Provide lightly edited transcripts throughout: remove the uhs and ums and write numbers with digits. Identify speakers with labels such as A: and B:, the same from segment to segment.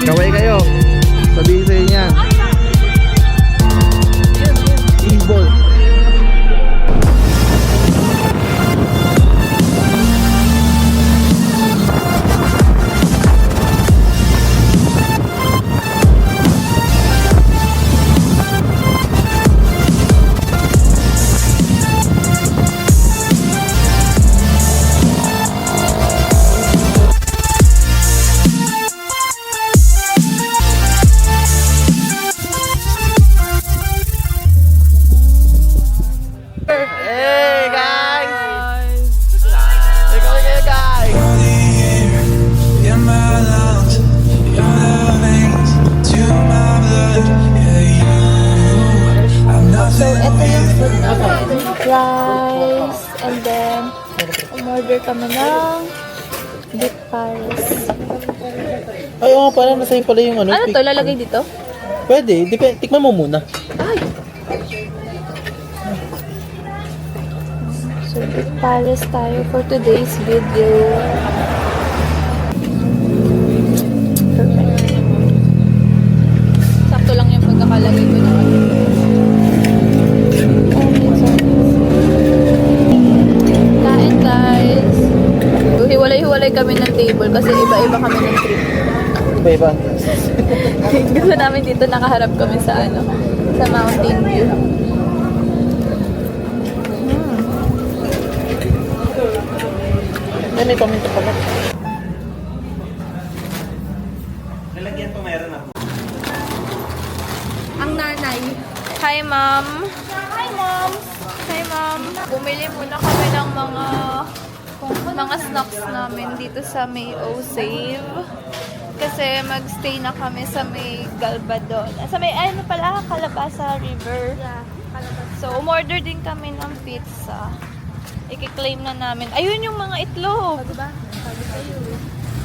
A: Kaway kayo. Sabihin sa inyo yan. Ball.
B: Rice, and then umorder kami ng beef pares.
A: Ay, oo, pala nasa pala yung ano.
B: Ano to? Lalagay dito?
A: Pwede, tikman mo muna.
B: Ay! So, beef pares tayo for today's video. Perfect. Sakto lang yung pagkakalagay ko na. Kain guys. Hiwalay-hiwalay kami ng table kasi iba-iba kami ng trip.
A: Iba-iba.
B: Gusto namin dito nakaharap kami sa sa Mountain View.
A: May komento pa ba? Lalagyan po meron ako.
B: Ang nanay. Hi, ma'am. Hi, ma'am. Hi, ma'am. Bumili muna kami ng mga snacks namin dito sa May Save. Kasi magstay na kami sa May Galbadon. Sa may ano pala, Calabasa River. Yeah, Calabasa. So, umorder din kami ng pizza. I-claim na namin. Ayun yung mga itlog. Diba?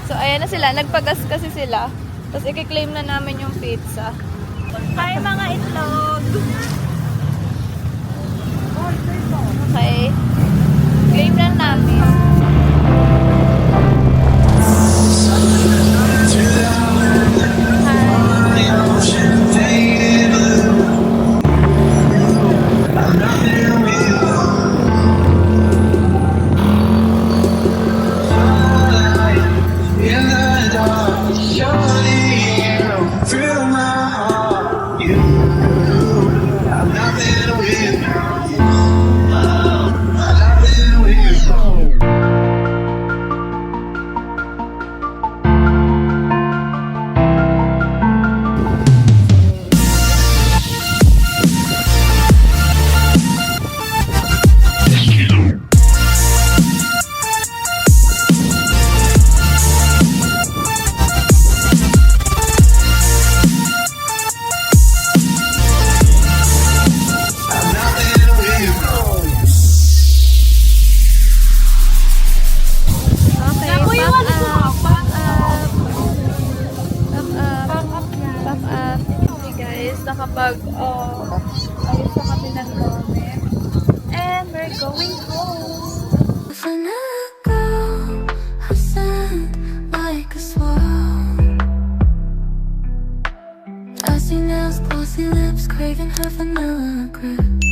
B: So, ayan na sila. Nagpagas kasi sila. Tapos, i-claim na namin yung pizza. Hi, mga itlog! Okay. Claim na namin. Nakapag ayos na kami ng moment. And we're going home.
C: I see nails, glossy lips, craving her vanilla grip.